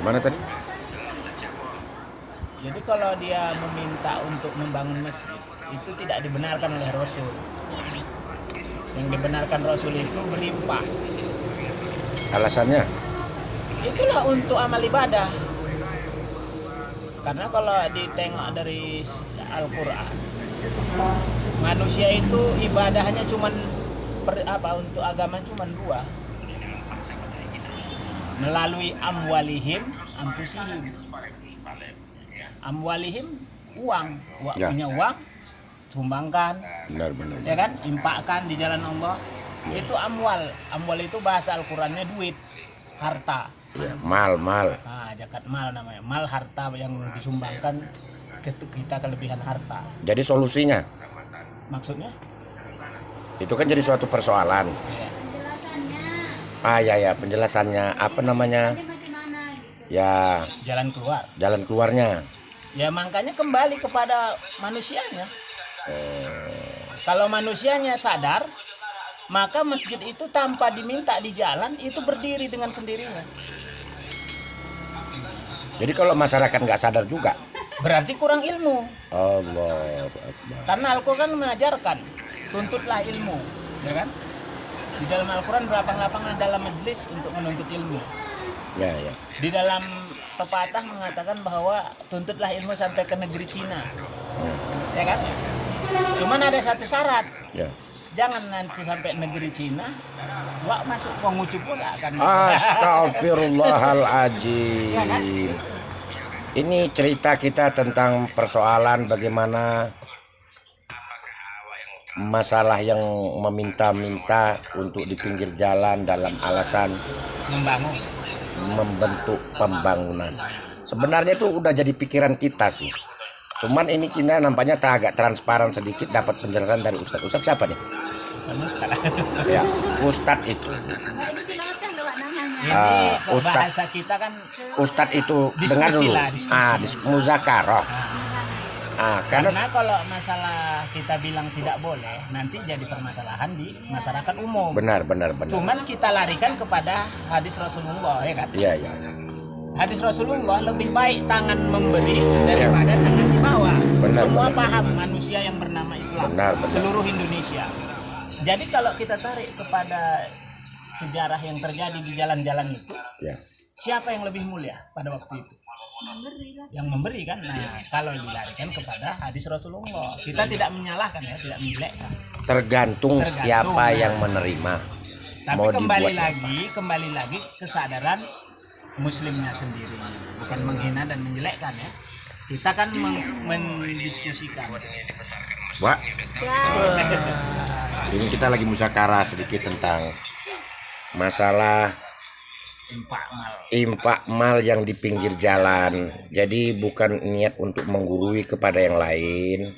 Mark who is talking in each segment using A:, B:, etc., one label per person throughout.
A: Gimana tadi?
B: Jadi kalau dia meminta untuk membangun masjid, itu tidak dibenarkan oleh Rasul. Yang dibenarkan Rasul itu berimpah.
A: Alasannya?
B: Itulah untuk amal ibadah. Karena kalau ditengok dari Al-Quran, manusia itu ibadahnya cuman untuk agama cuman dua, melalui amwalihim, ampusihim. Amwalihim uang,
A: Ya.
B: punya uang, sumbangkan,
A: Benar.
B: ya kan, impakkan di jalan Allah. Itu amwal. Amwal itu bahasa Al-Qurannya duit, harta.
A: Ya, mal.
B: Nah, zakat mal namanya. Mal harta yang disumbangkan ke kita, kelebihan harta.
A: Jadi solusinya?
B: Maksudnya?
A: Itu kan jadi suatu persoalan. Ya, penjelasannya apa namanya? Ya,
B: Jalan keluar.
A: jalan keluarnya.
B: Ya makanya kembali kepada manusianya. Kalau manusianya sadar, maka masjid itu tanpa diminta di jalan itu berdiri dengan sendirinya.
A: Jadi kalau masyarakat nggak sadar juga,
B: Berarti kurang ilmu.
A: Allah Akbar.
B: Karena Al-Quran mengajarkan, tuntutlah ilmu, ya kan? Di dalam Al-Quran berlapang-lapang dalam majelis untuk menuntut ilmu.
A: Ya.
B: Di dalam pepatah mengatakan bahwa tuntutlah ilmu sampai ke negeri Cina, ya kan? Cuman ada satu syarat,
A: Ya.
B: jangan nanti sampai negeri Cina, wak masuk pengucup pun akan.
A: Astagfirullahaladzim. Ini cerita kita tentang persoalan bagaimana masalah yang meminta-minta untuk di pinggir jalan dalam alasan membentuk pembangunan. Sebenarnya itu udah jadi pikiran kita sih. Cuman ini kita nampaknya agak transparan sedikit, dapat penjelasan dari Ustadz. Ustadz siapa nih? Ya, Ustadz itu.
B: Bahasa kita kan
A: Ustadz itu
B: diskusi
A: dengar dulu.
B: lah, diskusi.
A: Muzakarah. Karena
B: kalau masalah kita bilang tidak boleh, nanti jadi permasalahan di masyarakat umum.
A: benar.
B: Cuman kita larikan kepada hadis Rasulullah, ya kan?
A: Iya.
B: Hadis Rasulullah lebih baik tangan memberi daripada tangan di bawah. Semua paham manusia yang bernama Islam.
A: Benar.
B: Seluruh Indonesia. Jadi kalau kita tarik kepada sejarah yang terjadi di jalan-jalan itu,
A: Ya.
B: siapa yang lebih mulia pada waktu itu? Yang memberi kan. Nah, kalau dilarikan kepada hadis Rasulullah, kita tidak menyalahkan ya, tidak menjelekkan.
A: Tergantung siapa yang menerima.
B: Tapi
A: Mau
B: kembali
A: dibuat
B: lagi kesadaran muslimnya sendiri, bukan menghina dan menjelekkan ya. Kita kan mendiskusikan.
A: Wah. Ini kita lagi musakarah sedikit tentang masalah infak mal yang di pinggir jalan. Jadi bukan niat untuk menggurui kepada yang lain.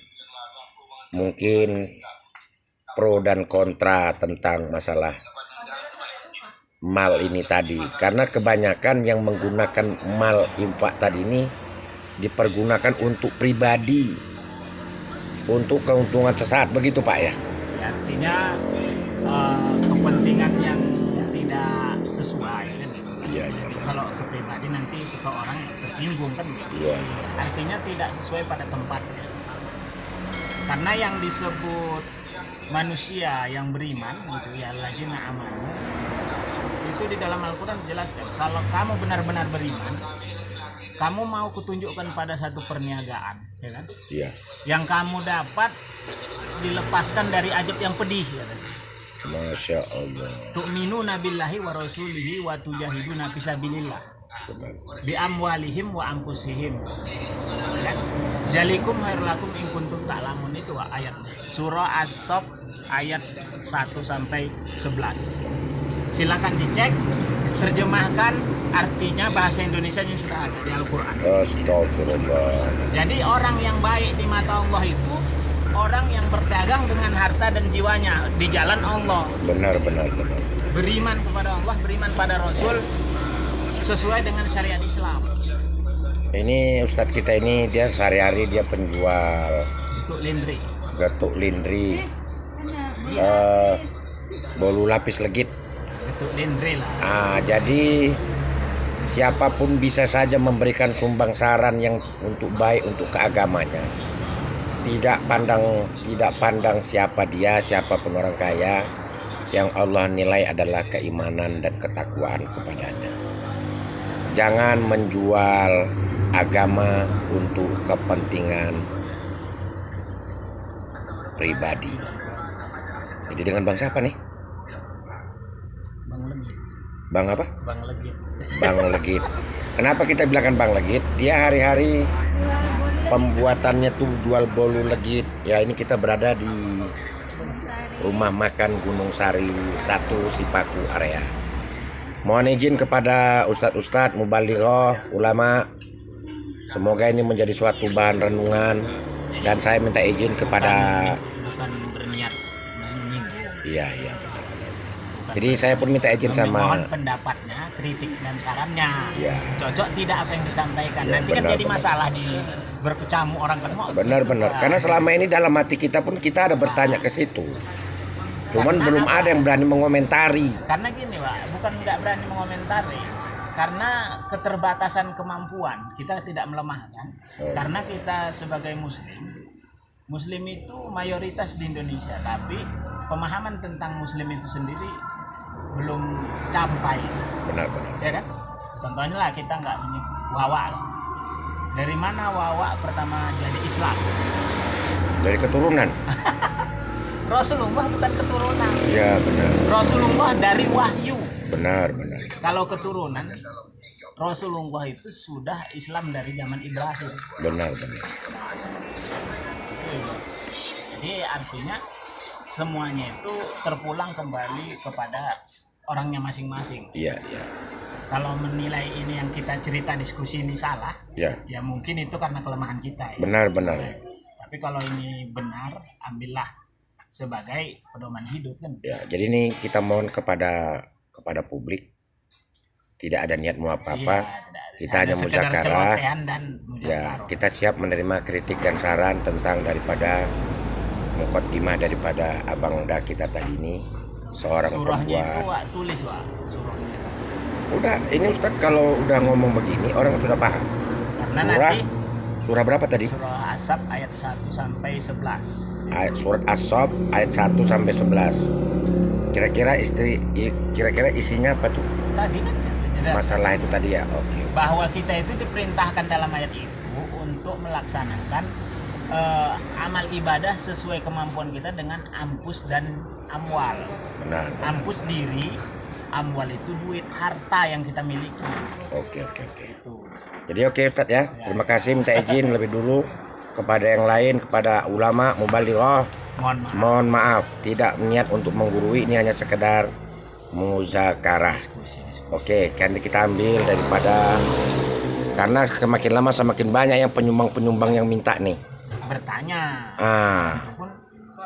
A: Mungkin pro dan kontra tentang masalah mal ini tadi. Karena kebanyakan yang menggunakan mal infak tadi ini dipergunakan untuk pribadi, untuk keuntungan sesaat, begitu Pak ya?
B: Artinya kepentingan yang tidak sesuai kan?
A: Iya.
B: Kalau ke pribadi nanti seseorang tersinggung kan?
A: Iya.
B: Artinya tidak sesuai pada tempatnya. Karena yang disebut manusia yang beriman gitu ya, lagi amanu, itu di dalam Al-Quran dijelaskan kalau kamu benar-benar beriman, kamu mau kutunjukkan pada satu perniagaan, ya kan?
A: Iya.
B: Yang kamu dapat dilepaskan dari ajab yang pedih, ya kan?
A: Masya Allah.
B: Tu'minuna billahi wa rasulihi wa tujahiduna fisabilillah bi amwalihim wa anfusihim. Ya kan? Jalikum khairulakum in kuntum ta'lamun, itu ayatnya. Surah As-Saff ayat 1 sampai 11. Silakan dicek, terjemahkan artinya bahasa Indonesia yang sudah ada di Al-Qur'an.
A: Astagfirullah.
B: Jadi orang yang baik di mata Allah itu orang yang berdagang dengan harta dan jiwanya di jalan Allah.
A: Benar.
B: Beriman kepada Allah, beriman pada Rasul sesuai dengan syariat Islam.
A: Ini Ustadz kita ini dia sehari-hari dia penjual getuk lindri, bolu lapis legit.
B: Getuk lindri lah.
A: Jadi siapapun bisa saja memberikan sumbang saran yang untuk baik untuk keagamanya. Tidak pandang siapa dia, siapapun orang kaya, yang Allah nilai adalah keimanan dan ketakwaan kepadanya. Jangan menjual agama untuk kepentingan pribadi. Jadi dengan bang siapa nih?
B: Bang Legit.
A: Bang apa?
B: Bang Legit.
A: Bang Legit. Kenapa kita bilangkan Bang Legit? Dia hari-hari pembuatannya tuh jual bolu legit. Ya, ini kita berada di rumah makan Gunung Sari 1 Sipaku area. Mohon izin kepada ustadz-ustadz, mubalighah, ulama. Semoga ini menjadi suatu bahan renungan, dan saya minta izin kepada
B: Bukan berniat menyinggung.
A: Iya benar. Jadi saya pun minta izin sama
B: Mohon pendapatnya, kritik dan sarannya.
A: Ya.
B: Cocok tidak apa yang disampaikan.
A: Ya,
B: Nanti kan
A: benar,
B: jadi
A: benar.
B: masalah di berkecamuk orang kan.
A: benar. Karena selama ini dalam hati kita pun kita ada bertanya ke situ. Cuman belum ada yang berani mengomentari.
B: Karena gini Pak, bukan nggak berani mengomentari, karena keterbatasan kemampuan. Kita tidak melemahkan, karena kita sebagai muslim itu mayoritas di Indonesia, tapi pemahaman tentang muslim itu sendiri belum sampai.
A: Benar.
B: Ya kan? Contohnya lah, kita nggak punya wawa lah. Dari mana wawa pertama jadi Islam?
A: Dari keturunan.
B: Rasulullah bukan keturunan.
A: Ya benar.
B: Rasulullah dari wahyu.
A: Benar.
B: Kalau keturunan, Rasulullah itu sudah Islam dari zaman Ibrahim.
A: Benar.
B: Jadi artinya semuanya itu terpulang kembali kepada orangnya masing-masing.
A: Iya.
B: Kalau menilai ini yang kita cerita diskusi ini salah,
A: Ya.
B: ya mungkin itu karena kelemahan kita. Ya.
A: Benar.
B: Tapi kalau ini benar, ambillah sebagai pedoman hidup kan.
A: Ya, jadi ini kita mohon kepada publik, tidak ada niat mau apa-apa.
B: Iya,
A: Kita hanya
B: sekedar
A: muzakarah.
B: celotehan dan
A: Ya,
B: muzakarah.
A: kita siap menerima kritik dan saran tentang daripada mukaddimah daripada Abang Da kita tadi ini, seorang
B: Surahnya itu
A: pembuat.
B: Wak, tulis Wak, surahnya.
A: Udah, ini Ustadz kalau udah ngomong begini orang sudah paham.
B: Karena
A: Surah berapa tadi?
B: surah Asab ayat 1 sampai 11.
A: Surat As-Saff ayat 1 sampai 11. Kira-kira isinya apa tuh?
B: Tadi kan jelas
A: Masalah itu tadi ya. Oke.
B: bahwa kita itu diperintahkan dalam ayat itu untuk melaksanakan amal ibadah sesuai kemampuan kita dengan ampus dan amwal.
A: Benar.
B: Ampus diri, amwal itu duit, harta yang kita miliki.
A: Oke.
B: Itu.
A: Jadi oke Ustadz ya. Terima kasih, minta izin lebih dulu kepada yang lain, kepada ulama mubalighah. Mohon maaf, tidak niat untuk menggurui, ini hanya sekedar muzakarah.
B: Diskusi.
A: Oke, kan kita ambil daripada, karena semakin lama semakin banyak yang penyumbang yang minta nih.
B: Bertanya.
A: Ah,
B: Pun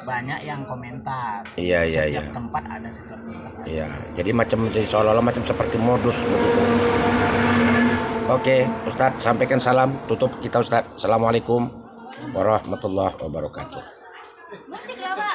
B: banyak yang komentar.
A: iya.
B: Setiap tempat ada setiap tempat.
A: Iya, jadi seolah-olah macam seperti modus begitu. Oke, Ustadz, sampaikan salam tutup kita Ustadz. Assalamualaikum warahmatullahi wabarakatuh.
C: Musik lah, Pak.